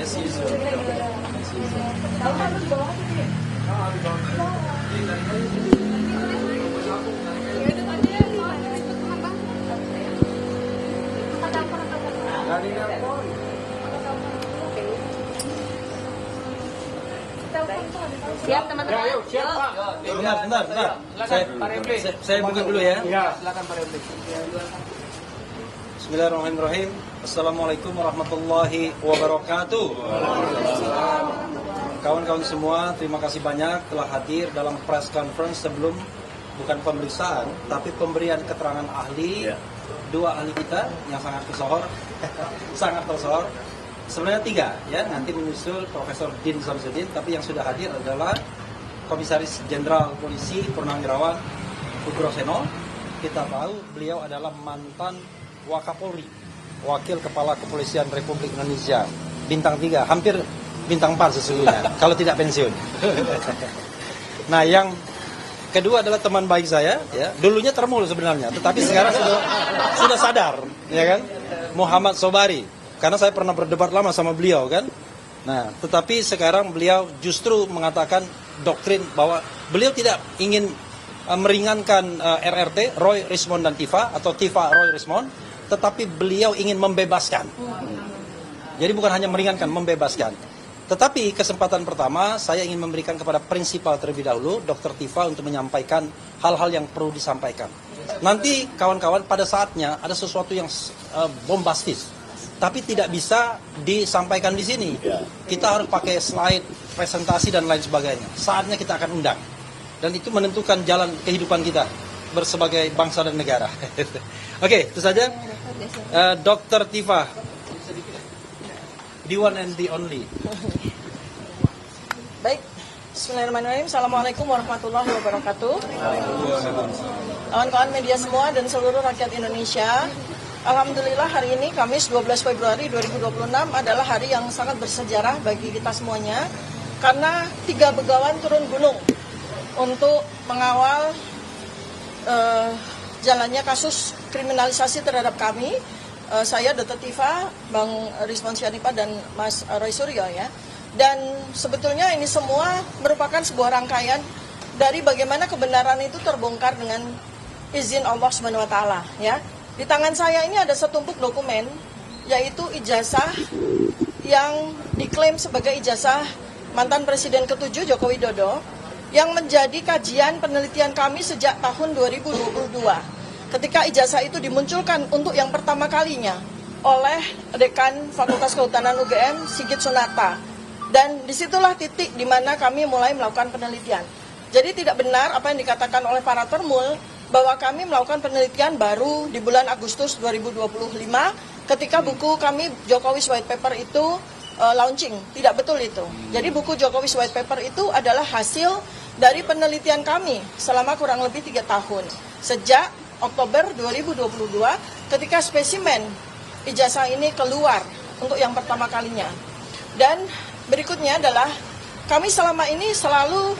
Siap teman-teman. Yuk, siap Pak. Bentar. Saya buka dulu ya. Ya, silakan Pak Refli. Bismillahirrahmanirrahim. Assalamualaikum warahmatullahi wabarakatuh. Kawan-kawan semua, terima kasih banyak telah hadir dalam press conference sebelum bukan pemeriksaan, tapi pemberian keterangan ahli. Dua ahli kita yang sangat tersohor, sebenarnya tiga ya, nanti menyusul Profesor Din Samsudin, tapi yang sudah hadir adalah Komisaris Jenderal Polisi Purnawirawan Ugroseno. Kita tahu beliau adalah mantan Wakapolri, Wakil Kepala Kepolisian Republik Indonesia, bintang 3, hampir bintang 4 sesungguhnya, kalau tidak pensiun. Nah, yang kedua adalah teman baik saya, ya. Dulunya termul sebenarnya, tetapi sekarang sudah sadar, ya kan? Muhammad Sobari, karena saya pernah berdebat lama sama beliau, kan? Nah, tetapi sekarang beliau justru mengatakan doktrin bahwa beliau tidak ingin meringankan RRT, Roy Rismond dan Tifa, atau Tifa Roy Rismond, tetapi beliau ingin membebaskan. Jadi bukan hanya meringankan, membebaskan. Tetapi kesempatan pertama saya ingin memberikan kepada prinsipal terlebih dahulu, Dr. Tifa, untuk menyampaikan hal-hal yang perlu disampaikan. Nanti kawan-kawan pada saatnya ada sesuatu yang bombastis, tapi tidak bisa disampaikan di sini. Kita harus pakai slide, presentasi dan lain sebagainya. Saatnya kita akan undang. Dan itu menentukan jalan kehidupan kita bersebagai bangsa dan negara. Oke, itu saja. Dr. Tifa, the one and the only. Baik, bismillahirrahmanirrahim. Assalamualaikum warahmatullahi wabarakatuh. Kawan-kawan media semua dan seluruh rakyat Indonesia, alhamdulillah hari ini Kamis 12 Februari 2026 adalah hari yang sangat bersejarah bagi kita semuanya, karena 3 begawan turun gunung untuk mengawal jalannya kasus kriminalisasi terhadap kami. Saya Dr. Tifa, Bang Rismond Syarifah dan Mas Roy Suryo ya. Dan sebetulnya ini semua merupakan sebuah rangkaian dari bagaimana kebenaran itu terbongkar dengan izin Allah Subhanahu wa taala ya. Di tangan saya ini ada setumpuk dokumen, yaitu ijazah yang diklaim sebagai ijazah mantan Presiden ke-7 Joko Widodo, yang menjadi kajian penelitian kami sejak tahun 2022. Ketika ijazah itu dimunculkan untuk yang pertama kalinya oleh Dekan Fakultas Kehutanan UGM, Sigit Sunarta. Dan disitulah titik di mana kami mulai melakukan penelitian. Jadi tidak benar apa yang dikatakan oleh para termul, bahwa kami melakukan penelitian baru di bulan Agustus 2025 ketika buku kami Jokowi's White Paper itu launching. Tidak betul itu. Jadi buku Jokowi's White Paper itu adalah hasil dari penelitian kami selama kurang lebih 3 tahun. Sejak Oktober 2022 ketika spesimen ijazah ini keluar untuk yang pertama kalinya. Dan berikutnya adalah kami selama ini selalu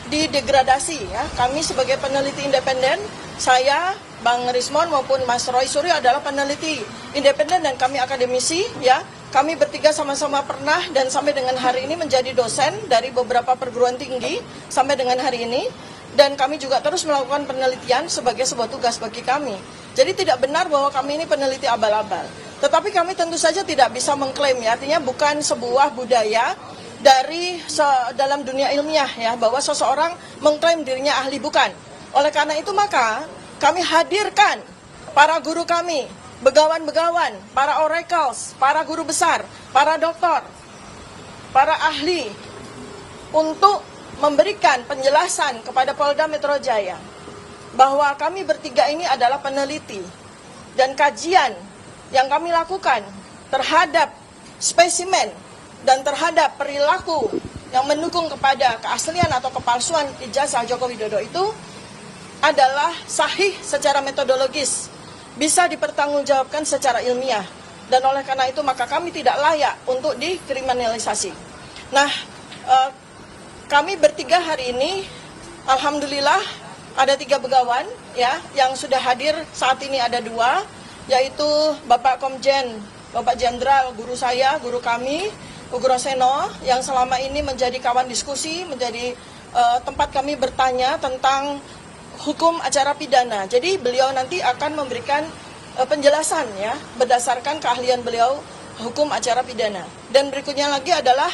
didegradasi ya. Kami sebagai peneliti independen, saya, Bang Rismond maupun Mas Roy Suryo adalah peneliti independen dan kami akademisi ya. Kami bertiga sama-sama pernah dan sampai dengan hari ini menjadi dosen dari beberapa perguruan tinggi sampai dengan hari ini. Dan kami juga terus melakukan penelitian sebagai sebuah tugas bagi kami. Jadi tidak benar bahwa kami ini peneliti abal-abal. Tetapi kami tentu saja tidak bisa mengklaim ya, artinya bukan sebuah budaya dari dalam dunia ilmiah ya, bahwa seseorang mengklaim dirinya ahli, bukan. Oleh karena itu maka kami hadirkan para guru kami, begawan-begawan, para oracles, para guru besar, para doktor, para ahli untuk memberikan penjelasan kepada Polda Metro Jaya bahwa kami bertiga ini adalah peneliti dan kajian yang kami lakukan terhadap spesimen dan terhadap perilaku yang mendukung kepada keaslian atau kepalsuan ijazah Joko Widodo itu adalah sahih secara metodologis, bisa dipertanggungjawabkan secara ilmiah, dan oleh karena itu maka kami tidak layak untuk dikriminalisasi. Nah, kami bertiga hari ini, alhamdulillah ada 3 begawan ya yang sudah hadir saat ini, ada 2, yaitu Bapak Komjen, Bapak Jenderal, guru saya, guru kami, Ugroseno yang selama ini menjadi kawan diskusi, menjadi tempat kami bertanya tentang hukum acara pidana. Jadi beliau nanti akan memberikan penjelasan ya berdasarkan keahlian beliau hukum acara pidana. Dan berikutnya lagi adalah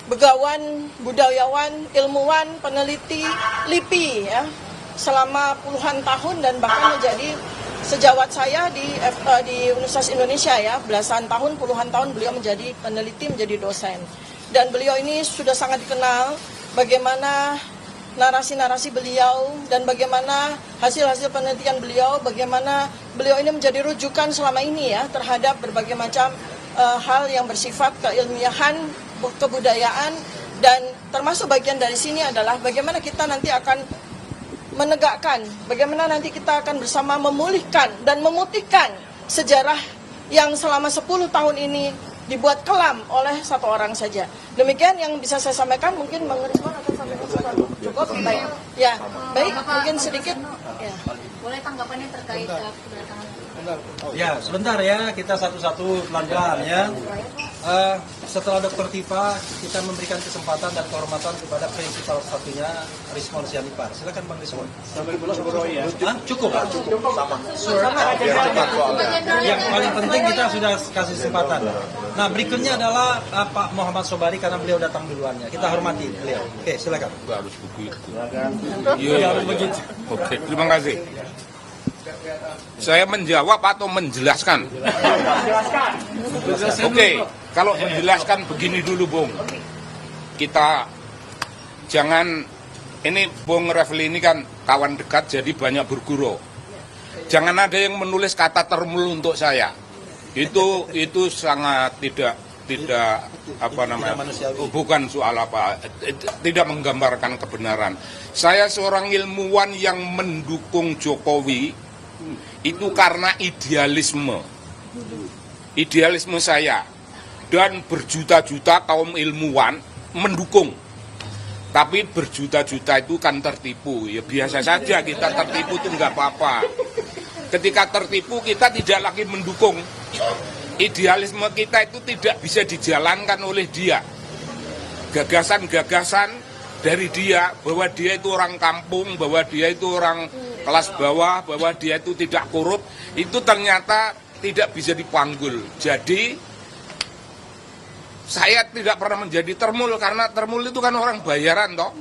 begawan, budayawan, ilmuwan, peneliti, LIPI ya selama puluhan tahun dan bahkan menjadi sejawat saya di Universitas Indonesia ya, belasan tahun, puluhan tahun beliau menjadi peneliti, menjadi dosen. Dan beliau ini sudah sangat dikenal bagaimana narasi-narasi beliau dan bagaimana hasil-hasil penelitian beliau, bagaimana beliau ini menjadi rujukan selama ini ya terhadap berbagai macam hal yang bersifat keilmiahan, kebudayaan, dan termasuk bagian dari sini adalah bagaimana kita nanti akan menegakkan, bagaimana nanti kita akan bersama memulihkan dan memutihkan sejarah yang selama 10 tahun ini dibuat kelam oleh satu orang saja. Demikian yang bisa saya sampaikan, mungkin Bang Rizwan akan sampaikan sesuatu. Cukup? Baik. Ya, baik, mungkin sedikit. Ya. Boleh tanggapannya terkait kedatangan? Ya, sebentar ya, kita satu-satu pelan-pelan ya. Setelah Dr. Tifa, kita memberikan kesempatan dan kehormatan kepada prinsipal satunya, Rismon Sianipar. Silakan Bang Rismon. Sampai dulu ya. Cukup. Sama. Yang paling penting kita sudah kasih kesempatan. Nah, berikutnya adalah Pak Muhammad Sobari karena beliau datang duluannya. Kita hormati beliau. Oke, silakan. Harus begitu. Iya, harus begitu. Oke, terima kasih. Saya menjawab atau menjelaskan? Oke, kalau menjelaskan begini dulu, Bung. Kita jangan, ini Bung Refli ini kan kawan dekat jadi banyak berguru. Jangan ada yang menulis kata termul untuk saya. Itu sangat tidak apa namanya, bukan soal apa, tidak menggambarkan kebenaran. Saya seorang ilmuwan yang mendukung Jokowi itu karena idealisme saya, dan berjuta-juta kaum ilmuwan mendukung, tapi berjuta-juta itu kan tertipu. Ya biasa saja kita tertipu, itu nggak apa-apa. Ketika tertipu kita tidak lagi mendukung. Idealisme kita itu tidak bisa dijalankan oleh dia. Gagasan-gagasan dari dia, bahwa dia itu orang kampung, bahwa dia itu orang kelas bawah, bahwa dia itu tidak korup, itu ternyata tidak bisa dipanggul. Jadi saya tidak pernah menjadi termul, karena termul itu kan orang bayaran toh.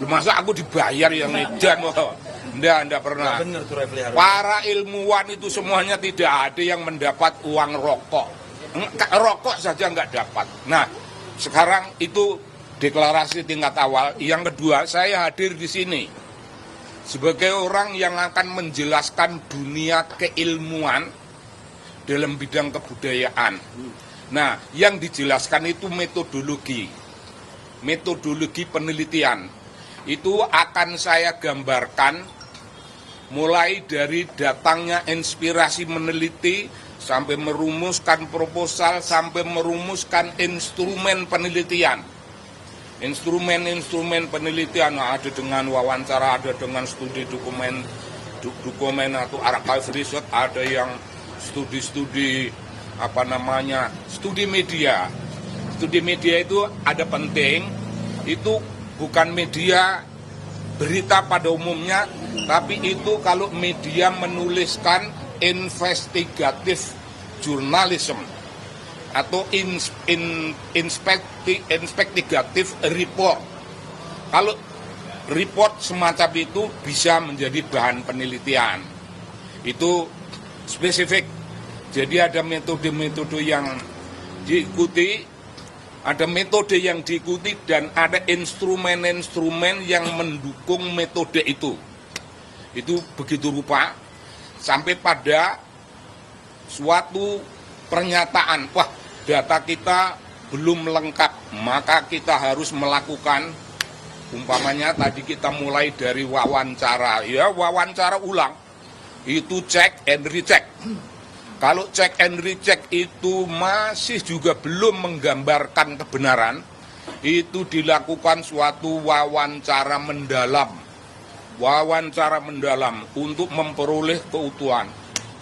Masa aku dibayar yang edan? Enggak pernah. Para ilmuwan itu semuanya tidak ada yang mendapat uang rokok. Rokok saja nggak dapat. Nah, sekarang itu deklarasi tingkat awal. Yang kedua, saya hadir di sini sebagai orang yang akan menjelaskan dunia keilmuan dalam bidang kebudayaan. Nah, yang dijelaskan itu metodologi penelitian. Itu akan saya gambarkan mulai dari datangnya inspirasi meneliti, sampai merumuskan proposal, sampai merumuskan instrumen penelitian. Instrumen penelitian ada dengan wawancara, ada dengan studi dokumen atau archive research, ada yang studi media. Studi media itu ada penting, itu bukan media berita pada umumnya, tapi itu kalau media menuliskan investigatif journalism atau investigatif report. Kalau report semacam itu bisa menjadi bahan penelitian. Itu spesifik. Jadi ada metode-metode yang diikuti, ada metode yang diikuti, dan ada instrumen-instrumen yang mendukung metode itu. Itu begitu rupa sampai pada suatu pernyataan, wah data kita belum lengkap, maka kita harus melakukan, umpamanya tadi kita mulai dari wawancara, ya wawancara ulang, itu check and recheck. Kalau check and recheck itu masih juga belum menggambarkan kebenaran, itu dilakukan suatu wawancara mendalam untuk memperoleh keutuhan.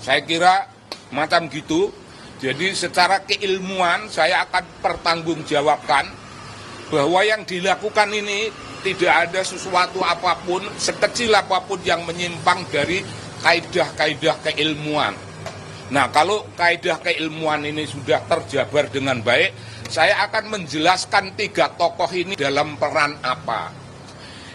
Saya kira macam gitu. Jadi secara keilmuan saya akan pertanggungjawabkan bahwa yang dilakukan ini tidak ada sesuatu apapun, sekecil apapun yang menyimpang dari kaidah-kaidah keilmuan. Nah, kalau kaidah keilmuan ini sudah terjabar dengan baik, saya akan menjelaskan 3 tokoh ini dalam peran apa.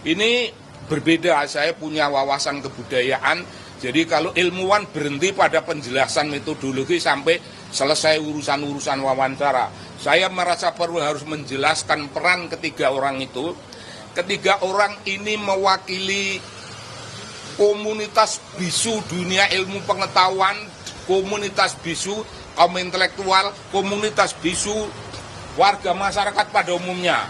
Ini berbeda, saya punya wawasan kebudayaan, jadi kalau ilmuwan berhenti pada penjelasan metodologi sampai selesai urusan-urusan wawancara. Saya merasa perlu harus menjelaskan peran ketiga orang itu. Ketiga orang ini mewakili komunitas bisu dunia ilmu pengetahuan, komunitas bisu kaum intelektual, komunitas bisu warga masyarakat pada umumnya.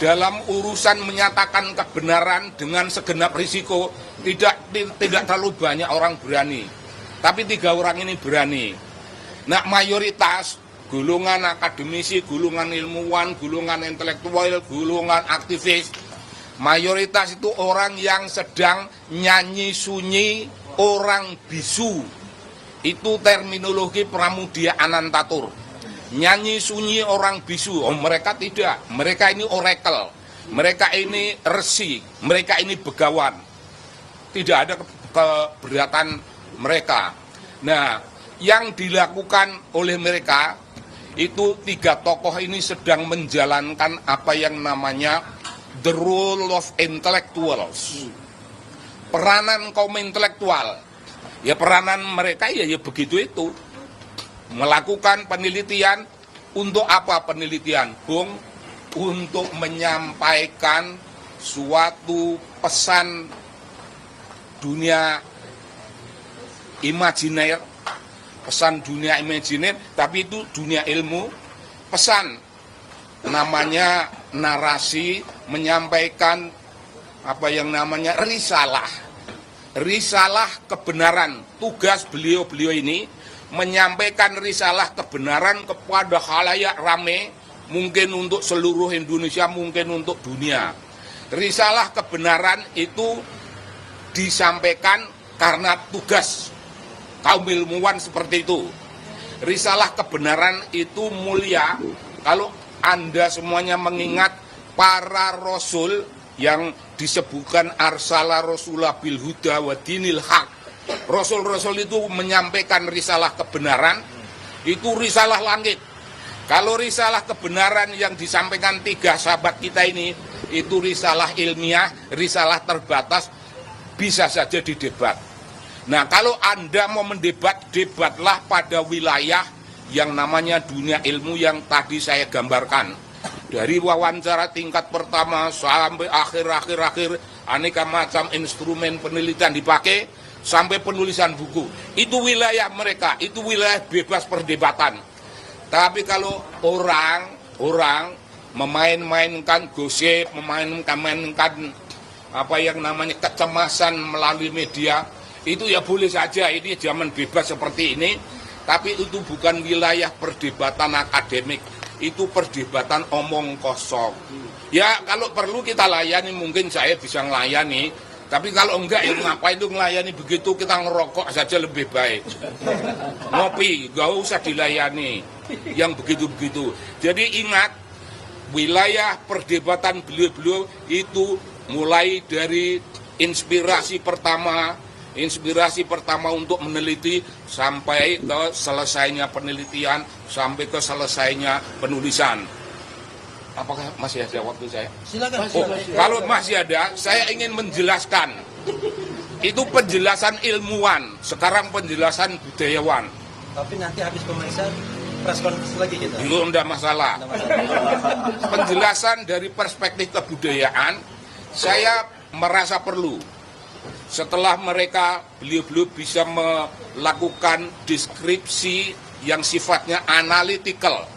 Dalam urusan menyatakan kebenaran dengan segenap risiko, tidak terlalu banyak orang berani. Tapi 3 orang ini berani. Nah, mayoritas golongan akademisi, golongan ilmuwan, golongan intelektual, golongan aktivis, mayoritas itu orang yang sedang nyanyi sunyi, orang bisu. Itu terminologi Pramudia Anantatur. Nyanyi sunyi orang bisu. Oh, mereka tidak. Mereka ini oracle. Mereka ini resi. Mereka ini begawan. Tidak ada keberatan mereka. Nah, yang dilakukan oleh mereka itu 3 tokoh ini sedang menjalankan apa yang namanya the role of intellectuals. Peranan kaum intelektual. Ya peranan mereka ya begitu itu. Melakukan penelitian untuk apa penelitian? Bung, untuk menyampaikan suatu pesan dunia imajiner, pesan dunia imajiner, tapi itu dunia ilmu, pesan namanya narasi, menyampaikan apa yang namanya risalah kebenaran. Tugas beliau-beliau ini menyampaikan risalah kebenaran kepada khalayak rame, mungkin untuk seluruh Indonesia, mungkin untuk dunia. Risalah kebenaran itu disampaikan karena tugas kaum ilmuwan seperti itu. Risalah kebenaran itu mulia. Kalau Anda semuanya mengingat para rasul yang disebutkan arsala rasulah bil huda wa dinil haq. Rasul-rasul itu menyampaikan risalah kebenaran, itu risalah langit. Kalau risalah kebenaran yang disampaikan 3 sahabat kita ini, itu risalah ilmiah, risalah terbatas, bisa saja didebat. Nah, kalau Anda mau mendebat, debatlah pada wilayah yang namanya dunia ilmu yang tadi saya gambarkan. Dari wawancara tingkat pertama sampai akhir, aneka macam instrumen penelitian dipakai, sampai penulisan buku. Itu wilayah mereka, itu wilayah bebas perdebatan. Tapi kalau orang memain-mainkan gosip, memainkan apa yang namanya kecemasan melalui media, itu ya boleh saja, ini zaman bebas seperti ini, tapi itu bukan wilayah perdebatan akademik, itu perdebatan omong kosong. Ya kalau perlu kita layani, mungkin saya bisa melayani, tapi kalau enggak ya ngapain itu melayani begitu, kita ngerokok saja lebih baik. Ngopi, gak usah dilayani, yang begitu-begitu. Jadi ingat, wilayah perdebatan beliau-beliau itu mulai dari inspirasi pertama untuk meneliti sampai ke selesainya penelitian, sampai ke selesainya penulisan. Apakah masih ada waktu saya? Silakan. Kalau masih ada, saya ingin menjelaskan. Itu penjelasan ilmuwan, sekarang penjelasan budayawan. Tapi nanti habis pemeriksaan press conference lagi kita. Itu enggak masalah. Penjelasan dari perspektif kebudayaan, saya merasa perlu. Setelah beliau-beliau bisa melakukan deskripsi yang sifatnya analytical,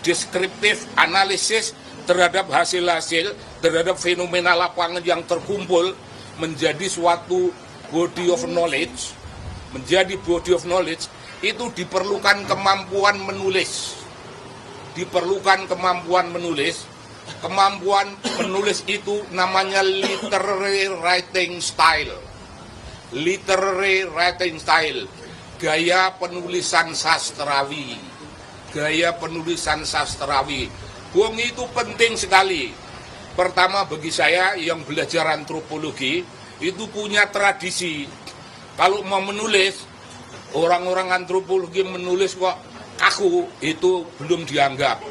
deskriptif analisis terhadap hasil-hasil, terhadap fenomena lapangan yang terkumpul menjadi suatu body of knowledge, itu diperlukan kemampuan menulis. Kemampuan menulis itu namanya literary writing style. gaya penulisan sastrawi. Gaya penulisan sastrawi. Wong itu penting sekali. Pertama bagi saya yang belajar antropologi itu punya tradisi. Kalau mau menulis, orang-orang antropologi menulis kok kaku, itu belum dianggap.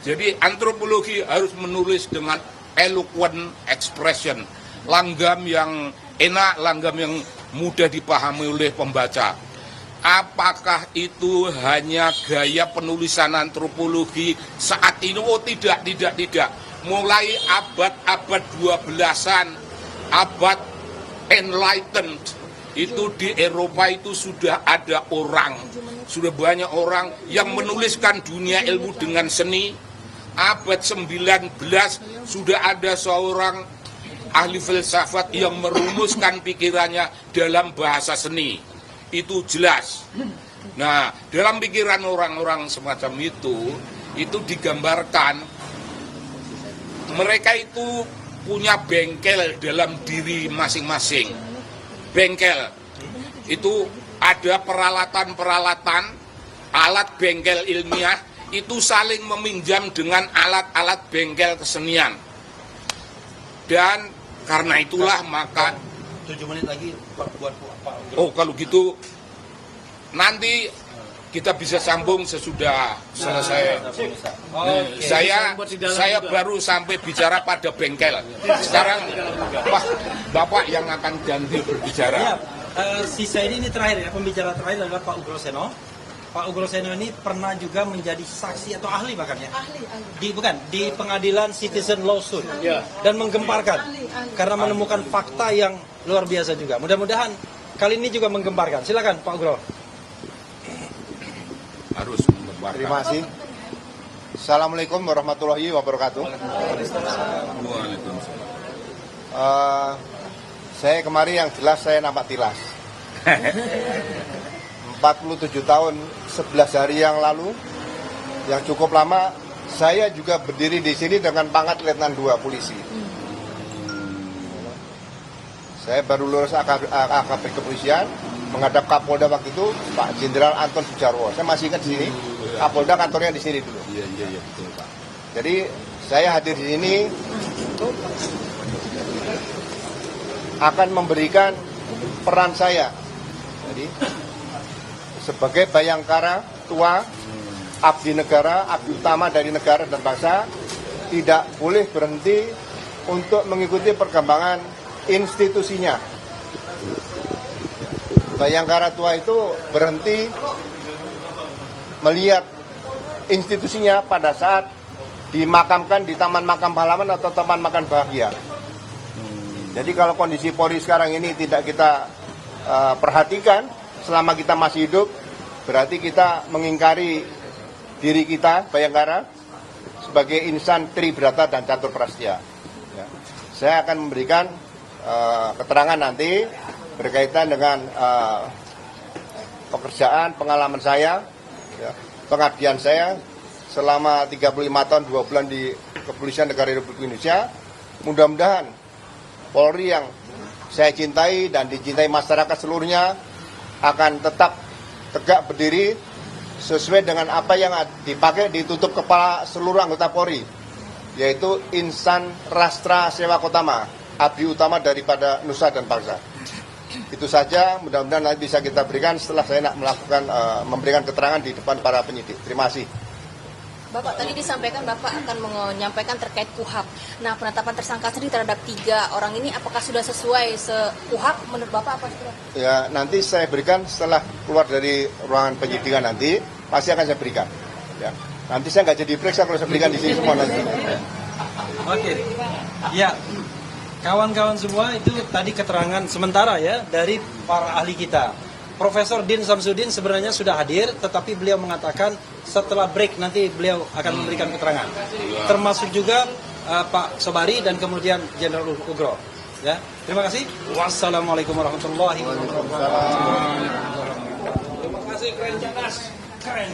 Jadi antropologi harus menulis dengan eloquent expression, langgam yang enak, langgam yang mudah dipahami oleh pembaca. Apakah itu hanya gaya penulisan antropologi saat ini? Oh tidak. Mulai abad 12-an, abad enlightened, itu di Eropa itu sudah ada orang, sudah banyak orang yang menuliskan dunia ilmu dengan seni. Abad 19 sudah ada seorang ahli filsafat yang merumuskan pikirannya dalam bahasa seni. Itu jelas. Nah, dalam pikiran orang-orang semacam itu digambarkan mereka itu punya bengkel dalam diri masing-masing. Bengkel itu ada peralatan-peralatan, alat bengkel ilmiah itu saling meminjam dengan alat-alat bengkel kesenian. Dan karena itulah maka 7 menit lagi buat Pak. Oh, kalau gitu nanti kita bisa sambung sesudah selesai. Saya baru sampai bicara pada bengkel. Sekarang Bapak yang akan ganti berbicara. Ya, sisa ini terakhir ya, pembicara terakhir adalah Pak Ugroseno. Pak Ugroseno ini pernah juga menjadi saksi atau ahli bahkan ya? Ahli. Di pengadilan Citizen Lawsuit dan menggemparkan karena menemukan fakta yang luar biasa juga. Mudah-mudahan kali ini juga menggemparkan. Silakan Pak Ugro. Harus menggemparkan. Terima kasih. Assalamualaikum warahmatullahi wabarakatuh. Waalaikumsalam. Saya kemarin yang jelas saya nampak tilas. 47 tahun 11 hari yang lalu, yang cukup lama, saya juga berdiri di sini dengan pangkat Letnan 2 polisi. Saya baru lulus AKP kepolisian, menghadap Kapolda waktu itu Pak Jenderal Anton Sujarwo. Saya masih ingat di sini, Kapolda kantornya di sini dulu. Iya betul Pak. Jadi saya hadir di sini akan memberikan peran saya. Jadi sebagai bayangkara tua, abdi negara, abdi utama dari negara dan bangsa, tidak boleh berhenti untuk mengikuti perkembangan institusinya. Bayangkara tua itu berhenti melihat institusinya pada saat dimakamkan di Taman Makam Pahlawan atau Taman Makam Bahagia. Jadi kalau kondisi Polri sekarang ini tidak kita perhatikan selama kita masih hidup, berarti kita mengingkari diri kita, Bayangkara, sebagai insan Tribrata dan Catur Prastya. Ya. Saya akan memberikan keterangan nanti berkaitan dengan pekerjaan, pengalaman saya, ya, pengabdian saya selama 35 tahun 2 bulan di Kepolisian Negara Republik Indonesia. Mudah-mudahan Polri yang saya cintai dan dicintai masyarakat seluruhnya akan tetap tegak berdiri sesuai dengan apa yang dipakai ditutup kepala seluruh anggota Polri, yaitu insan rastra sewa kotama, abdi utama daripada nusa dan bangsa. Itu saja, mudah-mudahan nanti bisa kita berikan setelah saya melakukan memberikan keterangan di depan para penyidik. Terima kasih. Bapak tadi disampaikan Bapak akan menyampaikan terkait KUHAP. Nah, penetapan tersangka sendiri terhadap 3 orang ini apakah sudah sesuai KUHAP menurut Bapak apa? Ya, nanti saya berikan setelah keluar dari ruangan penyidikan nanti, pasti akan saya berikan. Ya. Nanti saya nggak jadi periksa kalau saya berikan di sini semua nanti. Oke. Ya. Kawan-kawan semua, itu tadi keterangan sementara ya dari para ahli kita. Profesor Din Samsudin sebenarnya sudah hadir, tetapi beliau mengatakan setelah break nanti beliau akan memberikan keterangan. Termasuk juga Pak Sobari dan kemudian Jenderal Ugro. Ya, terima kasih. Wassalamualaikum warahmatullahi wabarakatuh. Terima kasih, keren cerdas, keren.